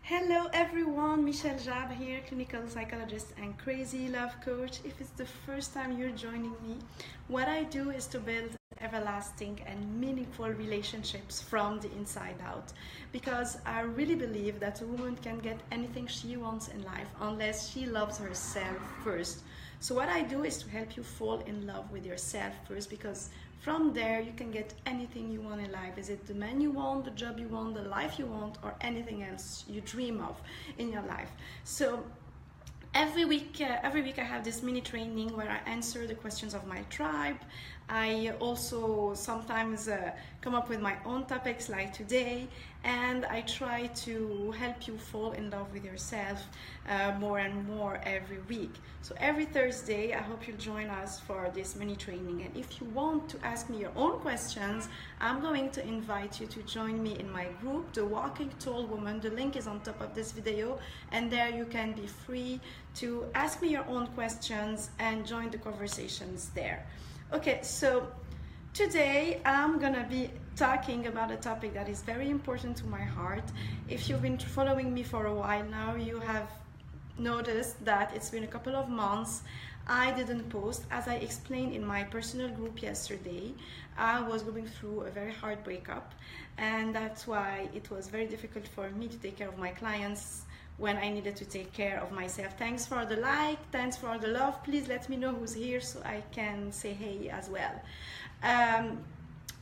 Hello everyone, Michelle Jab here, clinical psychologist and crazy love coach. If it's the first time you're joining me, what I do is to build everlasting and meaningful relationships from the inside out, because I really believe that a woman can get anything she wants in life unless she loves herself first. So what I do is to help you fall in love with yourself first, because from there you can get anything you want in life. Is it the man you want, the job you want, the life you want, or anything else you dream of in your life? So every week I have this mini training where I answer the questions of my tribe. I also sometimes come up with my own topics like today, and I try to help you fall in love with yourself more and more every week. So every Thursday I hope you'll join us for this mini training, and if you want to ask me your own questions, I'm going to invite you to join me in my group, The Walking Tall Woman. The link is on top of this video, and there you can be free to ask me your own questions and join the conversations there. Okay, so today I'm gonna be talking about a topic that is very important to my heart. If you've been following me for a while now, you have noticed that it's been a couple of months I didn't post. As I explained in my personal group yesterday, I was going through a very hard breakup, and that's why it was very difficult for me to take care of my clients when I needed to take care of myself. Thanks for the like, thanks for the love. Please let me know who's here so I can say hey as well.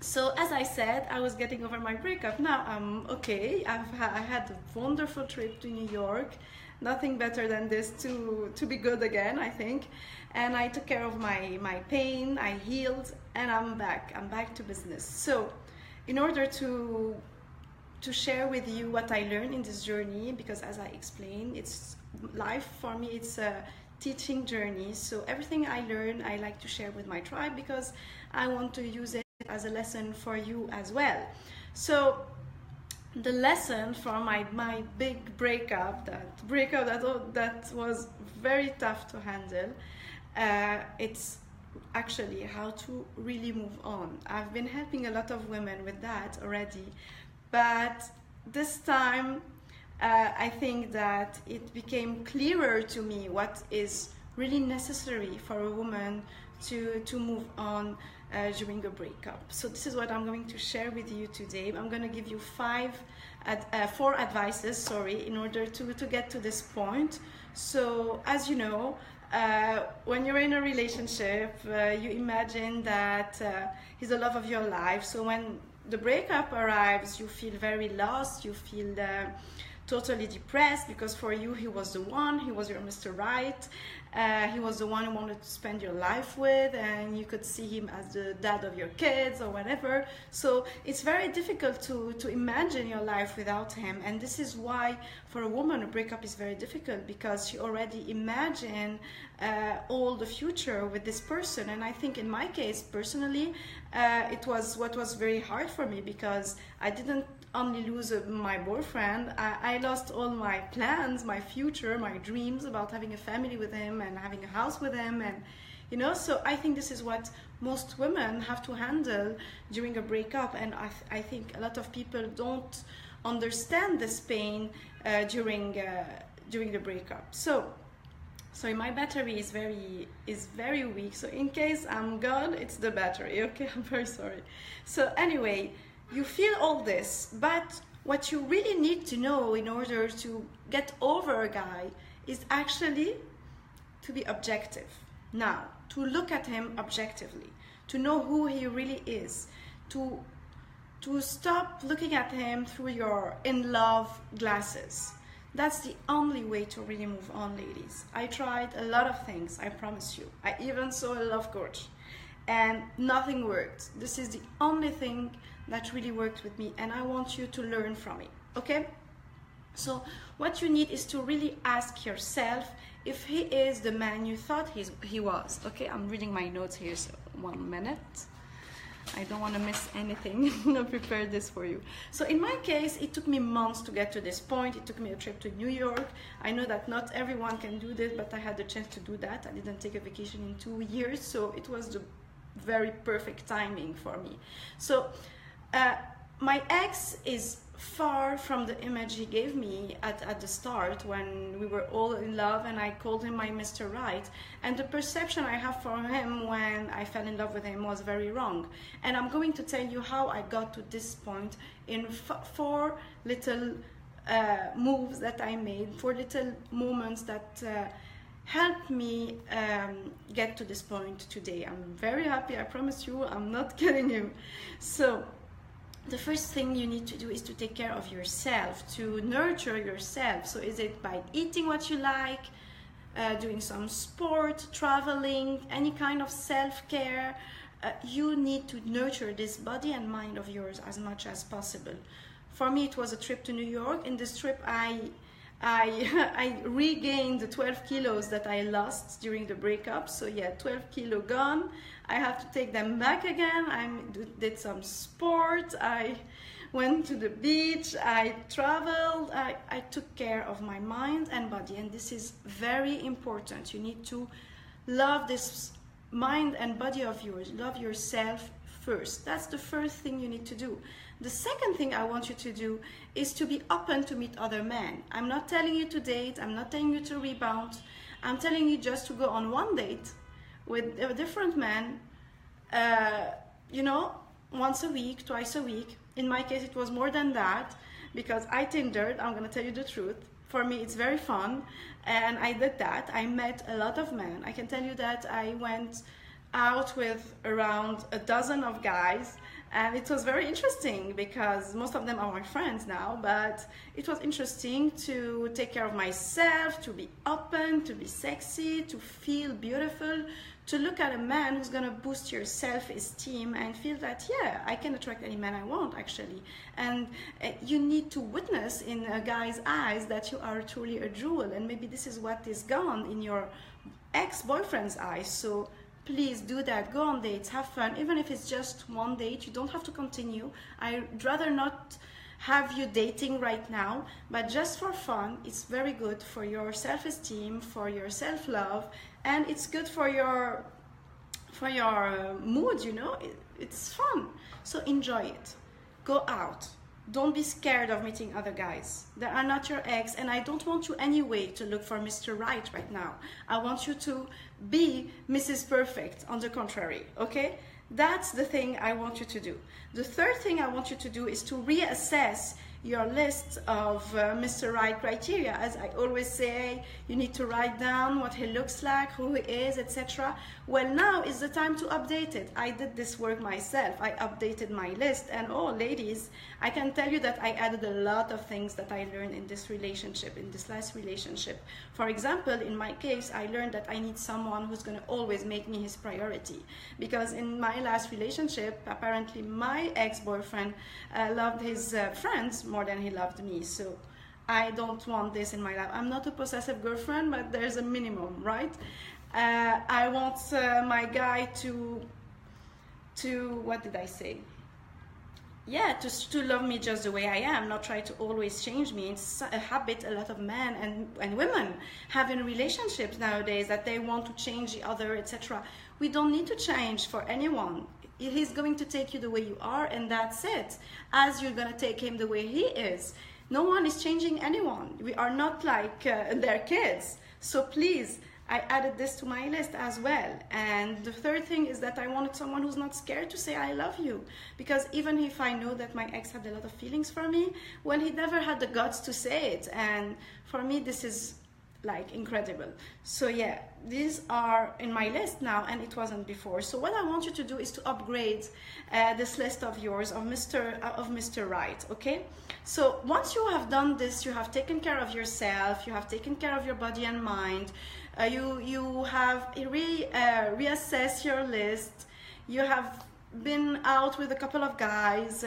So as I said, I was getting over my breakup. Now I'm okay. I had a wonderful trip to New York. Nothing better than this to be good again, I think. And I took care of my pain, I healed, and I'm back to business. So in order to share with you what I learned in this journey, because as I explained, it's life for me, it's a teaching journey. So everything I learn, I like to share with my tribe, because I want to use it as a lesson for you as well. So the lesson for my big breakup, that was very tough to handle, it's actually how to really move on. I've been helping a lot of women with that already, but this time I think that it became clearer to me what is really necessary for a woman to move on during a breakup. So this is what I'm going to share with you today. I'm going to give you four advices, in order to get to this point. So as you know, when you're in a relationship, you imagine that he's the love of your life. So when the breakup arrives, you feel very lost, you feel totally depressed, because for you he was the one, he was your Mr. Right, he was the one you wanted to spend your life with, and you could see him as the dad of your kids or whatever. So it's very difficult to imagine your life without him, and this is why for a woman a breakup is very difficult, because she already imagined all the future with this person. And I think in my case personally, it was what was very hard for me, because I didn't only lose my boyfriend, I lost all my plans, my future, my dreams about having a family with him and having a house with him, and so I think this is what most women have to handle during a breakup, and I think a lot of people don't understand this pain during the breakup. So my battery is very weak, so in case I'm gone, it's the battery, okay? I'm very sorry. So anyway, you feel all this, but what you really need to know in order to get over a guy is actually to be objective. Now, to look at him objectively, to know who he really is, to stop looking at him through your in-love glasses. That's the only way to really move on, ladies. I tried a lot of things, I promise you. I even saw a love coach, and nothing worked. This is the only thing that really worked with me, and I want you to learn from it, okay? So what you need is to really ask yourself if he is the man you thought he was, okay? I'm reading my notes here, so 1 minute. I don't want to miss anything. I prepared this for you. So in my case, it took me months to get to this point. It took me a trip to New York. I know that not everyone can do this, but I had the chance to do that. I didn't take a vacation in 2 years, so it was the very perfect timing for me. So my ex is far from the image he gave me at the start when we were all in love and I called him my Mr. Right. And the perception I have for him when I fell in love with him was very wrong. And I'm going to tell you how I got to this point in four little moves that I made, four little moments that helped me get to this point today. I'm very happy, I promise you, I'm not kidding you. So the first thing you need to do is to take care of yourself, to nurture yourself. So is it by eating what you like, doing some sport, traveling, any kind of self-care? You need to nurture this body and mind of yours as much as possible. For me, it was a trip to New York. In this trip, I regained the 12 kilos that I lost during the breakup. So yeah, 12 kilo gone. I have to take them back again. I did some sport. I went to the beach. I traveled. I took care of my mind and body. And this is very important. You need to love this mind and body of yours. Love yourself first. That's the first thing you need to do. The second thing I want you to do is to be open to meet other men. I'm not telling you to date. I'm not telling you to rebound. I'm telling you just to go on one date with a different man, you know, once a week, twice a week. In my case, it was more than that because I Tindered. I'm going to tell you the truth. For me, it's very fun. And I did that. I met a lot of men. I can tell you that I went out with around a dozen of guys. And it was very interesting because most of them are my friends now, but it was interesting to take care of myself, to be open, to be sexy, to feel beautiful, to look at a man who's gonna boost your self-esteem and feel that, yeah, I can attract any man I want actually. And you need to witness in a guy's eyes that you are truly a jewel, and maybe this is what is gone in your ex-boyfriend's eyes. So please do that. Go on dates, have fun. Even if it's just one date, you don't have to continue. I'd rather not have you dating right now, but just for fun. It's very good for your self-esteem, for your self-love, and it's good for your mood, you know. It's fun. So enjoy it. Go out. Don't be scared of meeting other guys. They are not your ex, and I don't want you anyway to look for Mr. Right right now. I want you to be Mrs. Perfect, on the contrary, okay? That's the thing I want you to do. The third thing I want you to do is to reassess your list of Mr. Right criteria. As I always say, you need to write down what he looks like, who he is, etc. Well, now is the time to update it. I did this work myself. I updated my list, and oh, ladies, I can tell you that I added a lot of things that I learned in this relationship, in this last relationship. For example, in my case, I learned that I need someone who's going to always make me his priority. Because in my last relationship, apparently my ex-boyfriend loved his friends more than he loved me. So I don't want this in my life. I'm not a possessive girlfriend, but there's a minimum, right? I want my guy to what did I say? Yeah, to love me just the way I am, not try to always change me. It's a habit a lot of men and women have in relationships nowadays, that they want to change the other, etc. We don't need to change for anyone. He's going to take you the way you are, and that's it. As you're going to take him the way he is. No one is changing anyone. We are not like their kids. So please, I added this to my list as well. And the third thing is that I wanted someone who's not scared to say I love you. Because even if I know that my ex had a lot of feelings for me, well, he never had the guts to say it. And for me, this is like incredible. So yeah, these are in my list now, and it wasn't before. So what I want you to do is to upgrade this list of yours of Mr. Right, okay? So once you have done this, you have taken care of yourself, you have taken care of your body and mind, you have reassessed your list, you have been out with a couple of guys,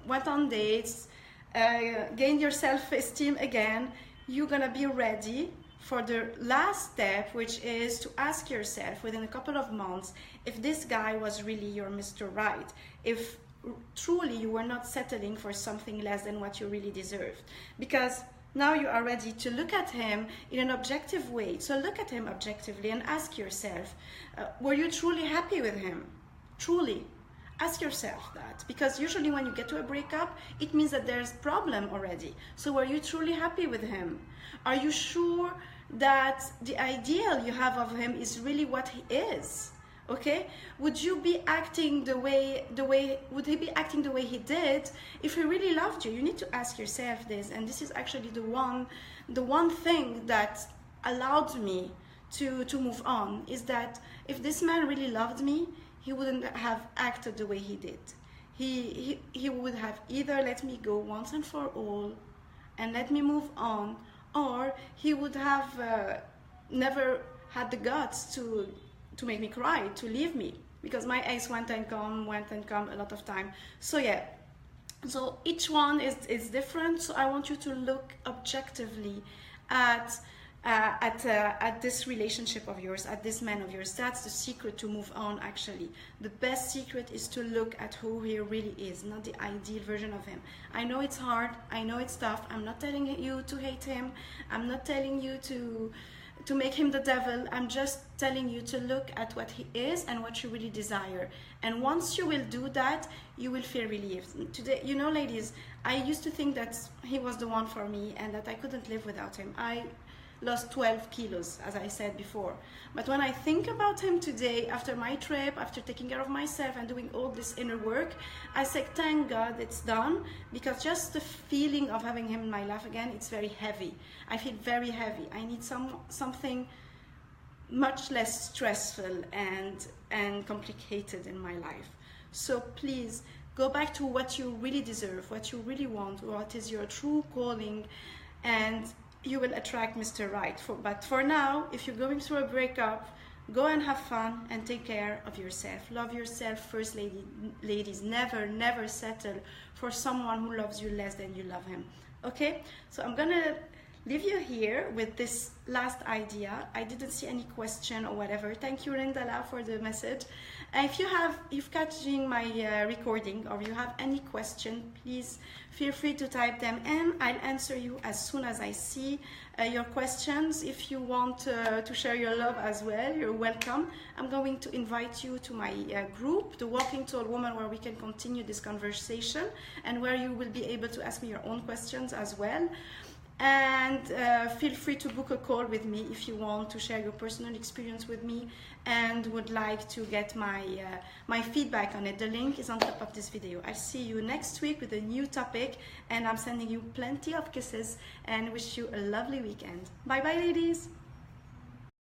went on dates, gained your self-esteem again, you're gonna be ready for the last step, which is to ask yourself within a couple of months if this guy was really your Mr. Right, if truly you were not settling for something less than what you really deserved. Because now you are ready to look at him in an objective way. So look at him objectively and ask yourself, were you truly happy with him? Truly. Ask yourself that, because usually when you get to a breakup, it means that there's problem already. So were you truly happy with him? Are you sure that the ideal you have of him is really what he is? Okay, would you be acting would he be acting the way he did if he really loved you? You need to ask yourself this, and this is actually the one thing that allowed me to move on, is that if this man really loved me, he wouldn't have acted the way he did. He would have either let me go once and for all and let me move on, or he would have never had the guts to make me cry, to leave me, because my ex went and come a lot of time. So yeah, so each one is different. So I want you to look objectively at this relationship of yours, at this man of yours. That's the secret to move on. Actually, the best secret is to look at who he really is, not the ideal version of him. I know it's hard, I know it's tough. I'm not telling you to hate him, I'm not telling you to make him the devil. I'm just telling you to look at what he is and what you really desire. And once you will do that, you will feel relieved. Today, you know, ladies, I used to think that he was the one for me and that I couldn't live without him. I lost 12 kilos, as I said before. But when I think about him today, after my trip, after taking care of myself and doing all this inner work, I say, thank God it's done, because just the feeling of having him in my life again, it's very heavy. I feel very heavy. I need something much less stressful and complicated in my life. So please, go back to what you really deserve, what you really want, what is your true calling, and you will attract Mr. Right. But for now, if you're going through a breakup, go and have fun and take care of yourself. Love yourself first, ladies. Never settle for someone who loves you less than you love him. Okay? So I'm gonna leave you here with this last idea. I didn't see any question or whatever. Thank you, Rindala, for the message. If you've catching my recording, or you have any question, please feel free to type them in. I'll answer you as soon as I see your questions. If you want to share your love as well, you're welcome. I'm going to invite you to my group, the Walking Tall Woman, where we can continue this conversation and where you will be able to ask me your own questions as well. And feel free to book a call with me if you want to share your personal experience with me and would like to get my feedback on it. The link is on top of this video. I'll see you next week with a new topic, and I'm sending you plenty of kisses and wish you a lovely weekend. Bye bye, ladies.